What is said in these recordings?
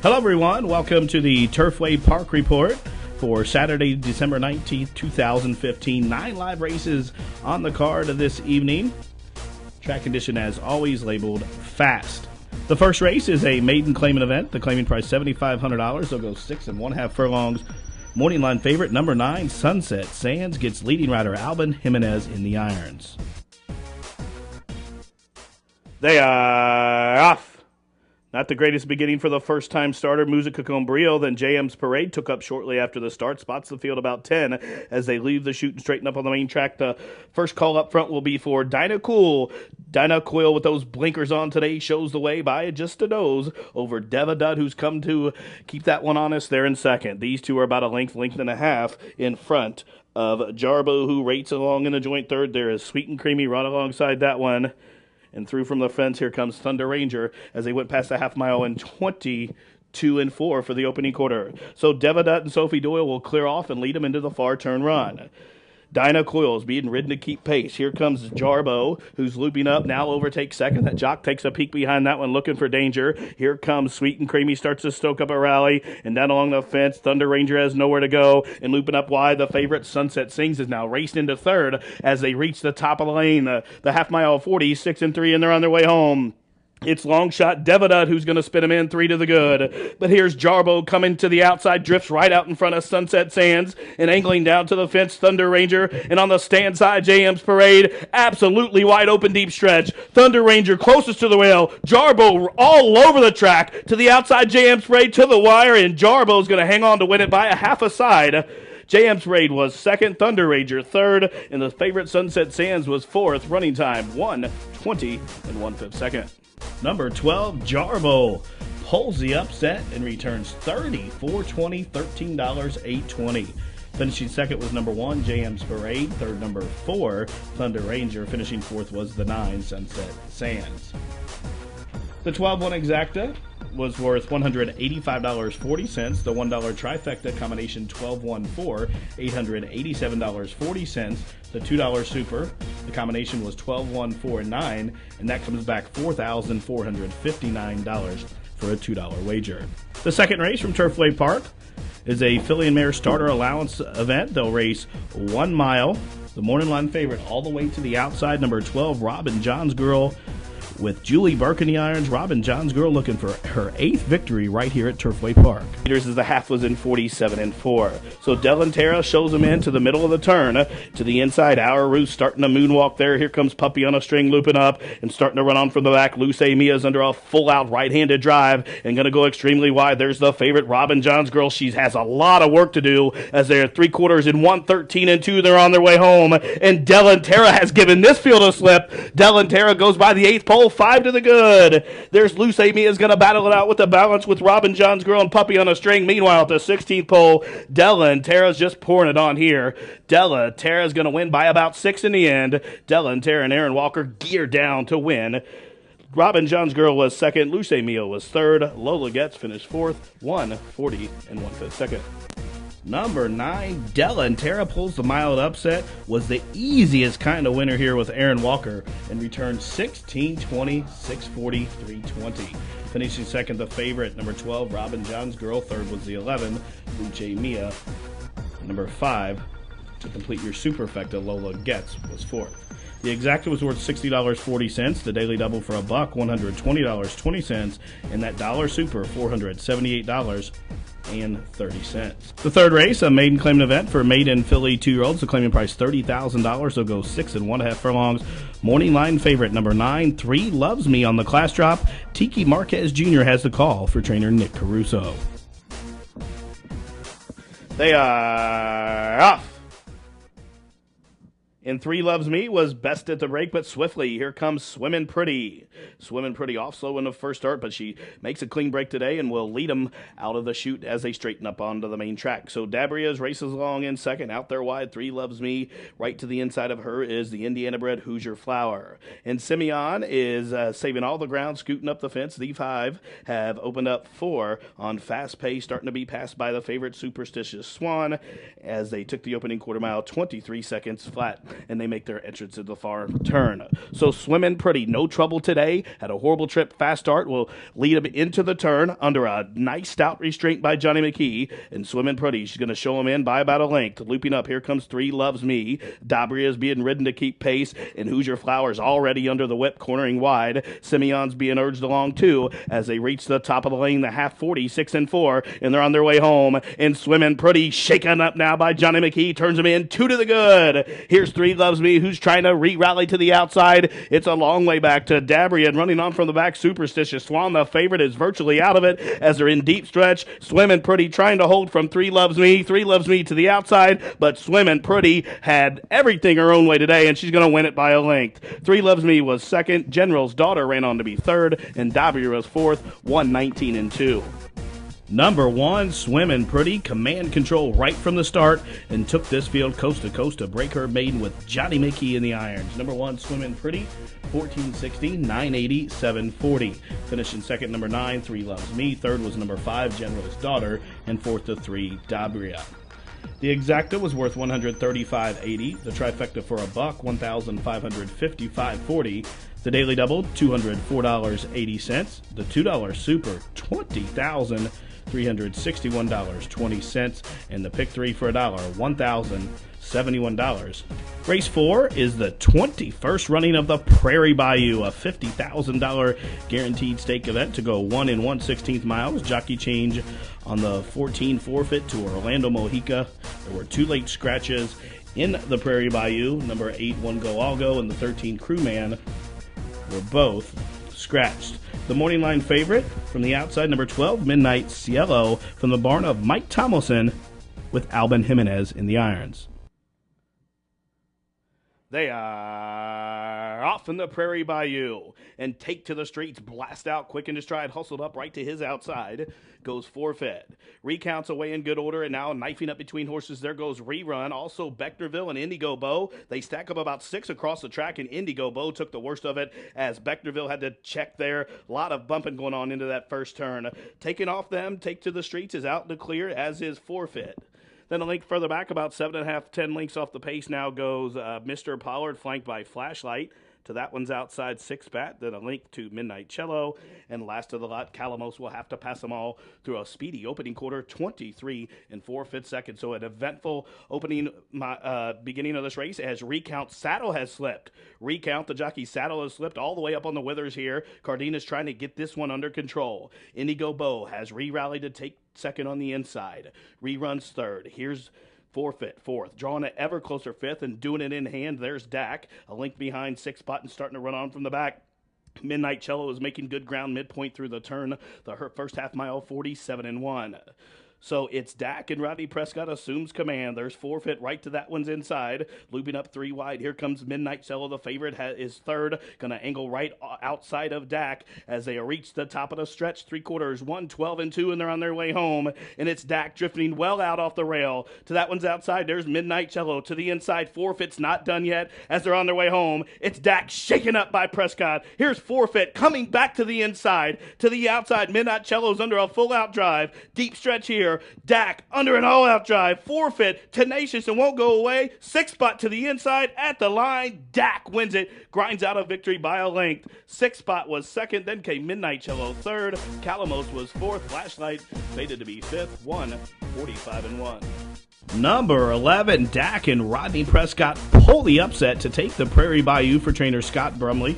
Hello, everyone. Welcome to the Turfway Park Report for Saturday, December 19th, 2015. 9 live races on the card this evening. Track condition, as always, labeled fast. The first race is a maiden claiming event. The claiming price $7,500. They'll go 6 1/2 furlongs. Morning line favorite, number 9, Sunset Sands, gets leading rider Alvin Jimenez in the irons. They are off. Not the greatest beginning for the first-time starter, Musica con Brio. Then JM's Parade took up shortly after the start. Spots the field about 10 as they leave the chute and straighten up on the main track. The first call up front will be for Dinah Cool. Dinah Coil with those blinkers on today shows the way by just a nose over Deva Dud, who's come to keep that one honest there in second. These two are about a length and a half in front of Jarbo, who rates along in the joint third. There is Sweet and Creamy right alongside that one. And through from the fence, here comes Thunder Ranger as they went past the half mile in 22 4 for the opening quarter. So Devadut and Sophie Doyle will clear off and lead them into the far turn run. Dinah Coils being ridden to keep pace. Here comes Jarbo, who's looping up, now overtakes second. That jock takes a peek behind that one, looking for danger. Here comes Sweet and Creamy, starts to stoke up a rally, and down along the fence, Thunder Ranger has nowhere to go, and looping up wide, the favorite Sunset Sings is now racing into third as they reach the top of the lane. The half mile 40, 6 3, and they're on their way home. It's long shot Devadut who's going to spin him in 3 to the good. But here's Jarbo coming to the outside, drifts right out in front of Sunset Sands and angling down to the fence, Thunder Ranger. And on the stand side, JM's Parade, absolutely wide open deep stretch. Thunder Ranger closest to the rail. Jarbo all over the track to the outside, JM's Parade to the wire. And Jarbo's going to hang on to win it by a half a side. JM's Parade was second, Thunder Ranger third, and the favorite Sunset Sands was fourth. Running time 1:20 1/5 second. Number 12, Jarbo, pulls the upset and returns $34.20, $13.0820. Finishing second was number 1, JM's Parade. Third, number 4, Thunder Ranger. Finishing fourth was the 9, Sunset Sands. The 12-1 exacta was worth $185.40. The $1 trifecta combination 12-1-4, $887.40. The $2 super, the combination was 12-1-4-9, and that comes back $4,459 for a $2 wager. The second race from Turfway Park is a filly and mare starter allowance event. They'll race 1 mile. The morning line favorite all the way to the outside, number 12, Robin John's Girl, with Julie Burke in the irons. Robin John's Girl looking for her 8th victory right here at Turfway Park. Leaders as the half was in 47 4. So Delantera shows him in to the middle of the turn. To the inside, Our Ruth starting a moonwalk there. Here comes Puppy on a string looping up and starting to run on from the back. Luce Mia's under a full-out right-handed drive and going to go extremely wide. There's the favorite, Robin John's Girl. She has a lot of work to do as they're 3/4 in 1:13 2. They're on their way home. And Delantera has given this field a slip. Delantera goes by the 8th pole. 5 to the good. There's Luce Mia's going to battle it out with the balance with Robin John's Girl and Puppy on a string. Meanwhile, at the 16th pole, Della and Tara's just pouring it on here. Tara's going to win by about 6 in the end. Della and Tara and Aaron Walker geared down to win. Robin John's Girl was second. Luce Mia was third. Lola Getz finished fourth. 1:40 1/5 second. Number 9, Della and Tara pulls the mild upset, was the easiest kind of winner here with Aaron Walker, and returned 16-20, 6:40, 3:20. Finishing second, the favorite, number 12, Robin John's Girl. Third was the 11, Luce Mia. Number 5, to complete your superfecta, Lola Getz was fourth. The exacta was worth $60.40. The daily double for $1, $120.20, and that dollar super, $478.30. The third race, a maiden claiming event for maiden filly 2-year-olds. The claiming price $30,000. They'll go 6 1/2 furlongs. Morning line favorite, number 9, 3 Loves Me on the class drop. Tiki Marquez Jr. has the call for trainer Nick Caruso. They are off. And 3 Loves Me was best at the break, but swiftly. Here comes Swimmin' Pretty. Swimmin' Pretty off slow in the first start, but she makes a clean break today and will lead them out of the chute as they straighten up onto the main track. So Dabria's races along in second. Out there wide, 3 Loves Me. Right to the inside of her is the Indiana-bred Hoosier Flower. And Simeon is saving all the ground, scooting up the fence. The 5 have opened up 4 on fast pace, starting to be passed by the favorite Superstitious Swan as they took the opening quarter mile 23 seconds flat. and they make their entrance to the far turn. So Swimming Pretty, no trouble today. Had a horrible trip. Fast start will lead him into the turn under a nice stout restraint by Johnny McKee. And Swimming Pretty, she's going to show him in by about a length. Looping up, here comes Three Loves Me. Dabria is being ridden to keep pace, and Hoosier Flowers already under the whip, cornering wide. Simeon's being urged along too as they reach the top of the lane, the half 40, 6-4, and they're on their way home. And Swimming Pretty, shaken up now by Johnny McKee, turns him in 2 to the good. Here's Three Loves Me, who's trying to re-rally to the outside. It's a long way back to Dabria, and running on from the back, Superstitious Swan, the favorite, is virtually out of it as they're in deep stretch. Swimming Pretty trying to hold from Three Loves Me. Three Loves Me to the outside, but Swimming Pretty had everything her own way today, and she's going to win it by a length. Three Loves Me was second. General's Daughter ran on to be third, and Dabria was fourth, 1:19-2. Number 1, Swimming Pretty, command control right from the start, and took this field coast to coast to break her maiden with Johnny McKee in the irons. Number 1, Swimming Pretty, 1460, 980, 740. Finishing second, number 9, Three Loves Me. Third was number 5, General's Daughter, and fourth to 3, Dabria. The exacta was worth $135.80. The trifecta for a buck, $1,555.40. The daily double, $204.80. The $2 super, $20,361.20. And the pick 3 for $1, $1,071. Race 4 is the 21st running of the Prairie Bayou, a $50,000 guaranteed stake event to go 1 1/16 miles. Jockey change on the 14 forfeit to Orlando Mojica. There were 2 late scratches in the Prairie Bayou. Number 8, One Go All Go, and the 13 Crewman were both scratched. The morning line favorite from the outside, number 12, Midnight Cielo, from the barn of Mike Tomlinson, with Albin Jimenez in the irons. They are off in the Prairie Bayou and take to the streets, blast out quick into stride, hustled up right to his outside, goes forfeit. Recounts away in good order, and now knifing up between horses, there goes Rerun. Also Becknerville and Indigo Bow. They stack up about 6 across the track, and Indigo Bow took the worst of it as Becknerville had to check there. A lot of bumping going on into that first turn. Taking off them, take to the streets, is out in the clear, as is forfeit. Then a link further back, about 7.5, 10 lengths off the pace, now goes Mr. Pollard, flanked by Flashlight. To that one's outside, 6-Bat. Then a link to Midnight Cello. And last of the lot, Calamos will have to pass them all through a speedy opening quarter, 23 4/5 seconds. So an eventful opening beginning of this race as Recount Saddle has slipped. Recount, the jockey Saddle has slipped all the way up on the withers here. Cardina's trying to get this one under control. Indigo Bow has re-rallied to take second on the inside. Reruns third. Here's forfeit fourth, drawing it ever closer fifth and doing it in hand. There's Dak, a link behind 6-Spot and starting to run on from the back. Midnight Cello is making good ground midpoint through the turn. The first half mile, 47-1. So it's Dak, and Rodney Prescott assumes command. There's forfeit right to that one's inside. Looping up 3 wide. Here comes Midnight Cello. The favorite is third. Going to angle right outside of Dak as they reach the top of the stretch. 3/4, 1:12-2, and they're on their way home. And it's Dak drifting well out off the rail. To that one's outside. There's Midnight Cello. To the inside. Forfeit's not done yet as they're on their way home. It's Dak shaken up by Prescott. Here's forfeit coming back to the inside. To the outside. Midnight Cello's under a full out drive. Deep stretch here. Dak under an all-out drive. Forfeit, tenacious and won't go away. 6-Spot to the inside at the line. Dak wins it. Grinds out a victory by a length. 6-Spot was second. Then came Midnight Cello third. Calamos was fourth. Flashlight faded to be fifth. 1:45-1. Number 11, Dak and Rodney Prescott pull the upset to take the Prairie Bayou for trainer Scott Brumley.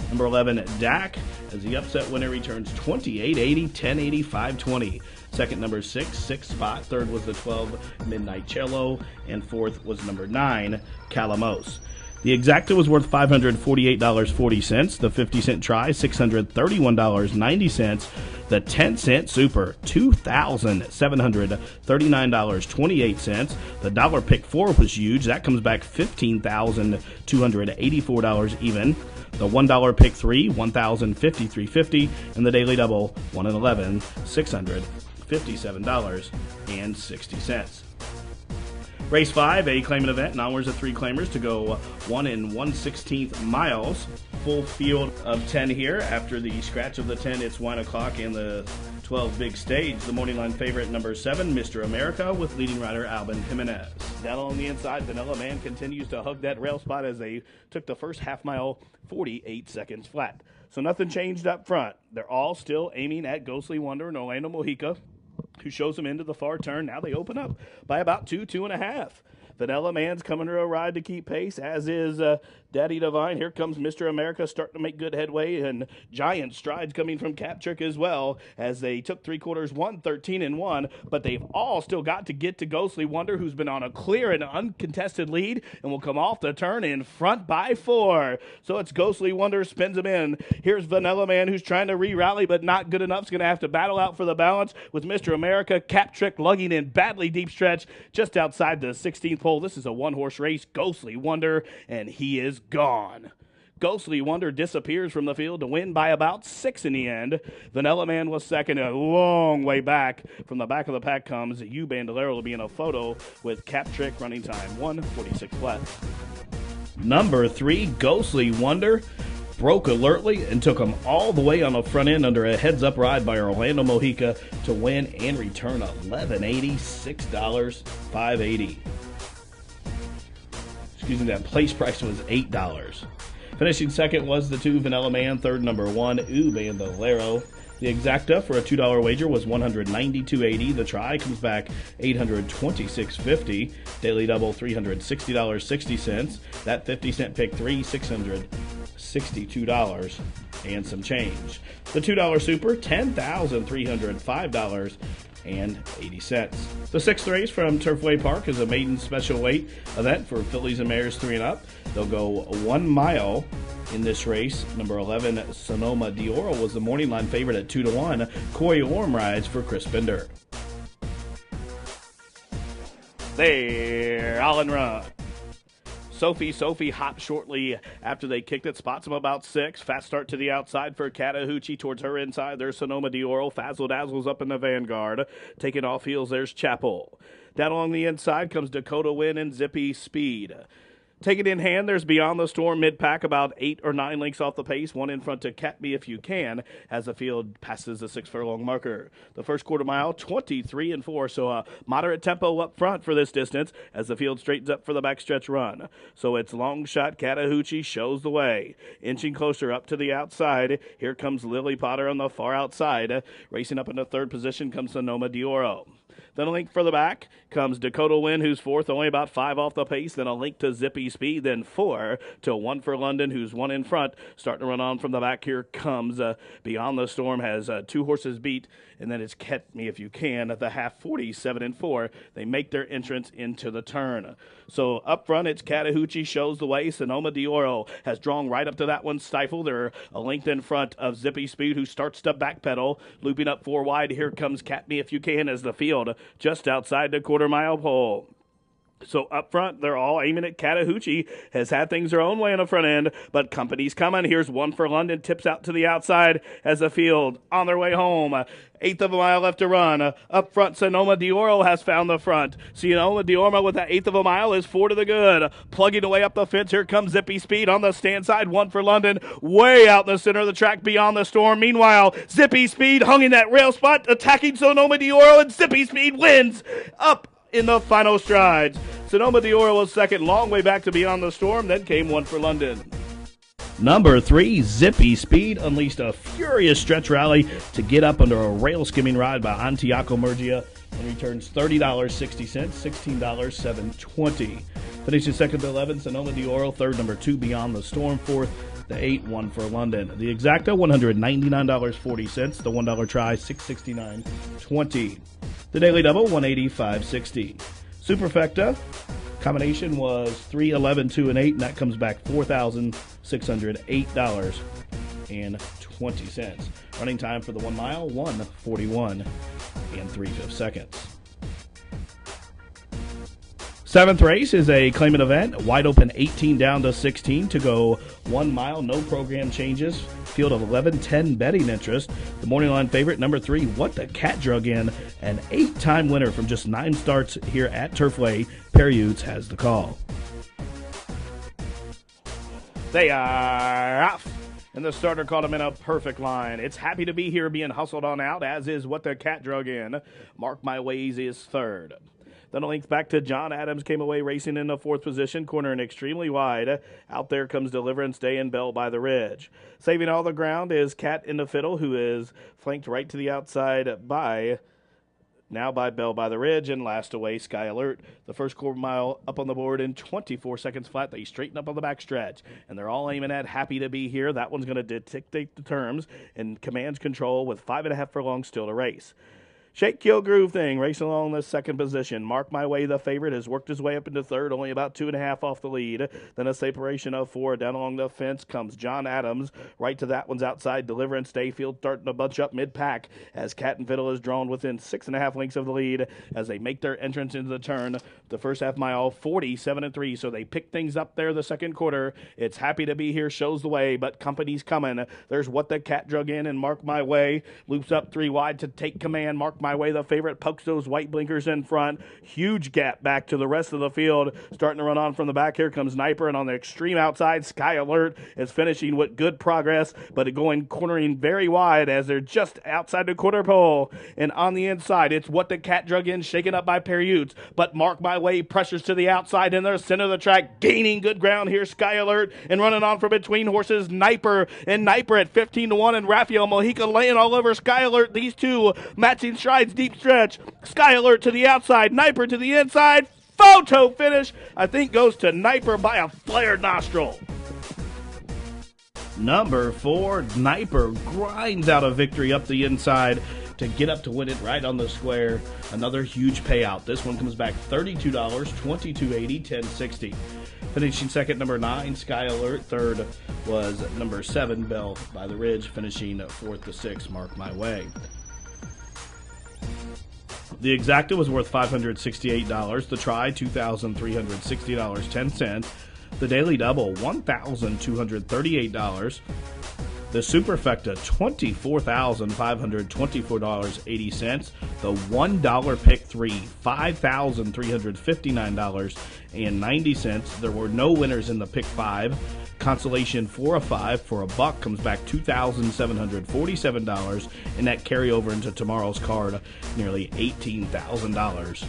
Number 11, Dak, as the upset winner, returns 28-80, 10-80, 5-20. Second, number 6, 6-Spot. Third was the 12, Midnight Cello. And fourth was number 9, Calamos. The exacta was worth $548.40. The 50-cent try, $631.90. The 10-cent super, $2,739.28. The dollar pick 4 was huge. That comes back $15,284 even. The $1 pick 3, $1,053.50. And the daily double, 1 and 11, $657.60. Race 5, a claimant event, and onwards of 3 claimers to go 1 1/16 miles. Full field of 10 here. After the scratch of the 10, it's 1 o'clock and the 12 big stage. The morning line favorite, number 7, Mr. America, with leading rider Albin Jimenez. Down on the inside, Vanilla Man continues to hug that rail spot as they took the first half mile 48 seconds flat. So nothing changed up front. They're all still aiming at Ghostly Wonder and Orlando Mojica, who shows them into the far turn. Now they open up by about 2.5. Vanilla Man's coming to a ride to keep pace, as is Daddy Divine. Here comes Mr. America starting to make good headway, and giant strides coming from Cap Trick as well, as they took 3/4 1:13-1, but they've all still got to get to Ghostly Wonder, who's been on a clear and uncontested lead and will come off the turn in front by 4. So it's Ghostly Wonder spins him in. Here's Vanilla Man, who's trying to re-rally but not good enough. Is going to have to battle out for the balance with Mr. America. Cap Trick lugging in badly deep stretch just outside the 16th pole. This is a one-horse race. Ghostly Wonder, and he is gone. Ghostly Wonder disappears from the field to win by about 6 in the end. Vanilla Man was second, a long way back. From the back of the pack comes U Bandolero to be in a photo with Cap Trick, running time 1:46 flat. Number 3, Ghostly Wonder, broke alertly and took him all the way on the front end under a heads-up ride by Orlando Mojica to win and return $11.80, $6.580. Excuse me, that place price was $8. Finishing second was the 2 Vanilla Man, third number 1 U Bandolero. The exacta for a $2 wager was $192.80. The try comes back $826.50. Daily double $360.60. That 50-cent pick 3 $662 and some change. The $2 super $10,305.80. The 6th race from Turfway Park is a maiden special weight event for fillies and mares 3 and up. They'll go 1 mile in this race. Number 11, Sonoma Dioro, was the morning line favorite at 2-1. Coy Orm rides for Chris Bender. There, all in run. Sophie hopped shortly after they kicked it, spots him about 6. Fast start to the outside for Chattahoochee towards her inside. There's Sonoma Dioro. Fazzle Dazzle's up in the vanguard. Taking off heels, there's Chapel. Down along the inside comes Dakota Win and Zippy Speed. Taking in hand, there's Beyond the Storm mid-pack, about 8 or 9 lengths off the pace, one in front to Cat Me If You Can, as the field passes the 6-furlong marker. The first quarter mile, 23-4, so a moderate tempo up front for this distance as the field straightens up for the backstretch run. So it's long shot Chattahoochee shows the way. Inching closer up to the outside, here comes Lily Potter on the far outside. Racing up into third position comes Sonoma Dioro. Then a link further back comes Dakota Win, who's 4th, only about 5 off the pace. Then a link to Zippy Speed, then 4 to 1 for London, who's 1 in front. Starting to run on from the back, here comes Beyond the Storm, has 2 horses beat, and then it's Catch Me If You Can at the half, 47-4. They make their entrance into the turn. So up front, it's Chattahoochee shows the way. Sonoma Dioro has drawn right up to that one, stifled. They're a length in front of Zippy Speed, who starts to backpedal, looping up 4 wide. Here comes Catch Me If You Can as the field just outside the quarter-mile pole. So up front, they're all aiming at Chattahoochee. Has had things their own way on the front end, but company's coming. Here's 1 for London, tips out to the outside as the field on their way home. 1/8 of a mile left to run. Up front, Sonoma Dioro has found the front. Sonoma Dioro with that 1/8 of a mile is 4 to the good. Plugging away up the fence, here comes Zippy Speed on the stand side. 1 for London, way out in the center of the track, Beyond the Storm. Meanwhile, Zippy Speed hung in that rail spot, attacking Sonoma Dioro, and Zippy Speed wins up in the final strides. Sonoma Dioro was second, long way back to Beyond the Storm. Then came 1 for London. Number 3, Zippy Speed, unleashed a furious stretch rally to get up under a rail skimming ride by Antiaco Murgia and returns $30.60, $16.720. Finishing second to 11, Sonoma Dioro. Third, number 2, Beyond the Storm. Fourth, the 8, 1 for London. The exacta, $199.40. The $1 try, $669.20. The daily double, $185.60. Superfecta combination was 3, 11, 2, and 8, and that comes back $4,608.20. Running time for the 1 mile, 1:41 3/5 seconds. 7th race is a claimant event, wide open 18 down to 16 to go 1 mile, no program changes. Field of 11, 10 betting interest. The morning line favorite, number 3, What the Cat Drug In, an 8-time winner from just 9 starts here at Turfway. Perry Utes has the call. They are off, and the starter caught him in a perfect line. It's Happy to Be Here being hustled on out, as is What the Cat Drug In. Mark My Ways is third. Then a length back to John Adams, came away racing in the fourth position, cornering extremely wide. Out there comes Deliverance Day and Bell by the Ridge. Saving all the ground is Cat in the Fiddle, who is flanked right to the outside by Bell by the Ridge, and last away Sky Alert. The first quarter mile up on the board in 24 seconds flat. They straighten up on the backstretch, and they're all aiming at Happy to Be Here. That one's going to dictate the terms and commands control with 5.5 furlongs still to race. Shake, Kill, Groove Thing racing along the second position. Mark My Way, the favorite, has worked his way up into third, only about 2.5 off the lead. Then a separation of 4. Down along the fence comes John Adams. Right to that one's outside. Deliverance Dayfield starting to bunch up mid-pack as Cat and Fiddle is drawn within 6.5 lengths of the lead as they make their entrance into the turn. The first half mile, 47-3, so they pick things up there the second quarter. It's Happy to Be Here shows the way, but company's coming. There's What the Cat Drug In and Mark My Way. Loops up 3 wide to take command. Mark My Way, the favorite, pokes those white blinkers in front. Huge gap back to the rest of the field. Starting to run on from the back. Here comes Sniper, and on the extreme outside, Sky Alert is finishing with good progress, but cornering very wide as they're just outside the quarter pole. And on the inside, it's What the Cat Drug In, shaken up by Perrutes, but Mark My Way pressures to the outside in the center of the track, gaining good ground here. Sky Alert and running on from between horses, Sniper at 15-1, and Rafael Mojica laying all over Sky Alert. These two matching strides, deep stretch. Sky Alert to the outside, Sniper to the inside. Photo finish, I think, goes to Sniper by a flared nostril. Number 4, Sniper grinds out a victory up the inside to get up to win it right on the square. Another huge payout. This one comes back $32, $22.80, $10.60. Finishing second, number 9, Sky Alert. Third was number 7, Bell by the Ridge. Finishing 4th to 6, Mark My Way. The Exacta was worth $568. The Try, $2,360.10. The Daily Double, $1,238. The Superfecta, $24,524.80. The $1 Pick 3, $5,359.90. There were no winners in the Pick 5. Consolation 4 of 5 for a buck comes back $2,747, and that carryover into tomorrow's card, nearly $18,000.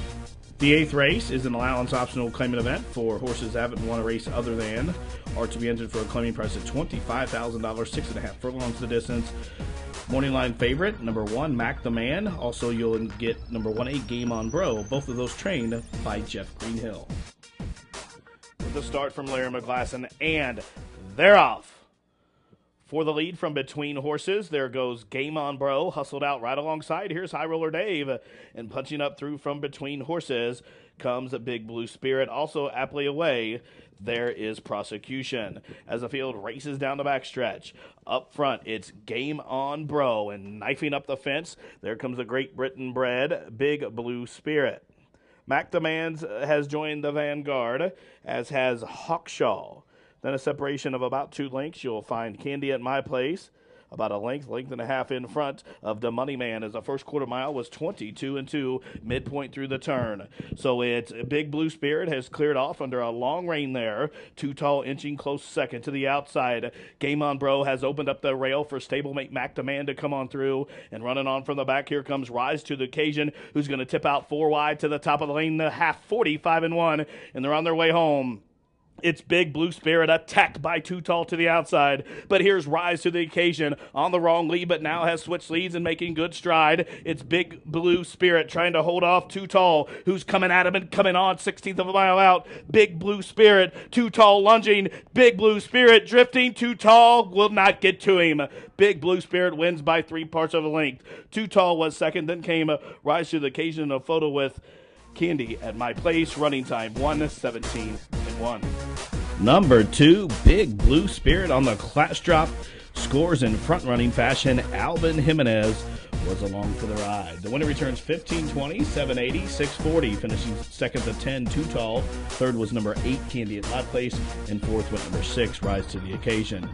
The 8th race is an allowance-optional claiming event for horses that haven't won a race other than or to be entered for a claiming price of $25,000, 6.5 furlongs the distance. Morning line favorite, number 1, Mac the Man. Also, you'll get number 1-8, Game On Bro. Both of those trained by Jeff Greenhill. With the start from Larry McGlasson, and they're off. For the lead from between horses, there goes Game On Bro, hustled out right alongside. Here's High Roller Dave, and punching up through from between horses comes a Big Blue Spirit. Also aptly away, there is Prosecution. As the field races down the backstretch, up front, it's Game On Bro, and knifing up the fence, there comes a Great Britain bred Big Blue Spirit. Mac the Man has joined the vanguard, as has Hawkshaw. Then a separation of about 2 lengths. You'll find Candy at My Place, about a length and a half in front of the Money Man, as the first quarter mile was 22-2, midpoint through the turn. So it's Big Blue Spirit has cleared off under a long rein there. Too Tall inching close second to the outside. Game On Bro has opened up the rail for stablemate Mac the Man to come on through, and running on from the back, here comes Rise to the Occasion, who's going to tip out 4 wide to the top of the lane, the half, 45-1, and they're on their way home. It's Big Blue Spirit attacked by Too Tall to the outside. But here's Rise to the Occasion on the wrong lead, but now has switched leads and making good stride. It's Big Blue Spirit trying to hold off Too Tall, who's coming at him and coming on 16th of a mile out. Big Blue Spirit, Too Tall lunging. Big Blue Spirit drifting. Too Tall will not get to him. Big Blue Spirit wins by 3 parts of a length. Too Tall was second. Then came Rise to the Occasion, a photo with Candy at My Place. Running time 1:17.1. Number 2, Big Blue Spirit on the class drop. Scores in front-running fashion. Alvin Jimenez was along for the ride. The winner returns $15.20, $7.80, $6.40. Finishing second to 10, Too Tall. Third was number 8, Candy at My Place. And fourth went number 6, Rise to the Occasion.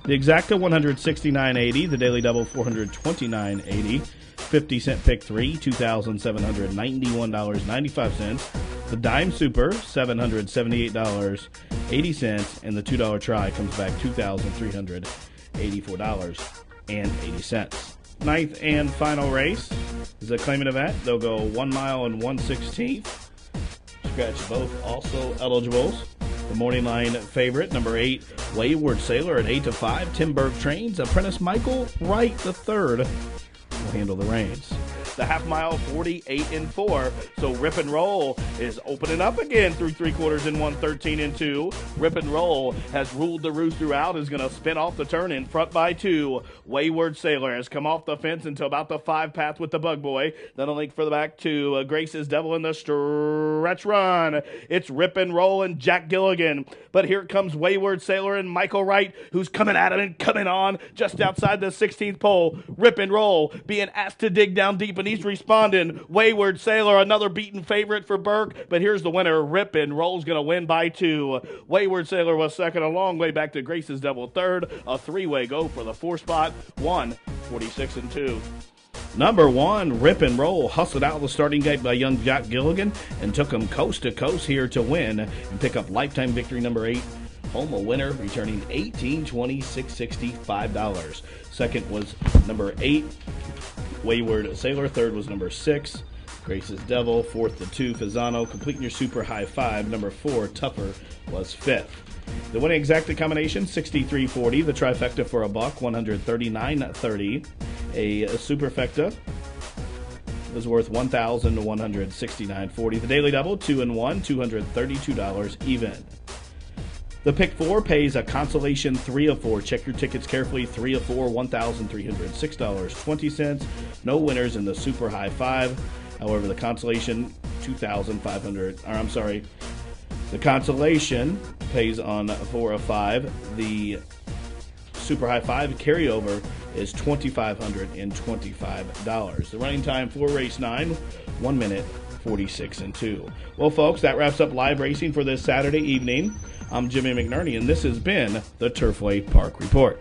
The Exacta, $169.80. The Daily Double, $429.80. 50-cent Pick 3, $2,791.95. The Dime Super, $778.80. And the $2 Try comes back $2,384.80. Ninth and final race is a claiming event. They'll go 1 mile and 1/16. scratch both also eligibles. The morning line favorite, number 8, Wayward Sailor at 8-5. Timberg Trains, Apprentice Michael Wright III will handle the reins. The half mile, 48-4. So Rip and Roll is opening up again through 3/4 in 113-2. Rip and Roll has ruled the roost throughout, is going to spin off the turn in front by 2. Wayward Sailor has come off the fence into about the 5 path with the Bug Boy. Then a link for the back to Grace's Devil in the stretch run. It's Rip and Roll and Jack Gilligan. But here comes Wayward Sailor and Michael Wright, who's coming at him and coming on just outside the 16th pole. Rip and Roll being asked to dig down deep, and he's responding. Wayward Sailor, another beaten favorite for Burke, but here's the winner. Rip and Roll's going to win by 2. Wayward Sailor was second, a long way back to Grace's Devil third. A 3-way go for the 4 spot. 146-2. Number 1, Rip and Roll, hustled out of the starting gate by young Jack Gilligan and took him coast to coast here to win and pick up lifetime victory number 8. Home a winner, returning $18, $20, $660, $5. Second was number 8, Wayward Sailor. Third was number 6, Grace's Devil. Fourth, the 2, Fazano. Completing your super high 5. Number 4, Tougher, was 5th. The winning exacta combination, 63.40. The trifecta for a buck, 139.30. A superfecta was worth $1,169.40. The daily double, 2 and 1, $232 even. The pick 4 pays a consolation 3 of 4. Check your tickets carefully. 3 of 4, $1,306.20. No winners in the super high 5. However, the consolation, the consolation pays on 4 of 5. The super high 5 carryover is $2,525. The running time for race 9, 1 minute 46-2. Well, folks, that wraps up live racing for this Saturday evening. I'm Jimmy McNerney, and this has been the Turfway Park Report.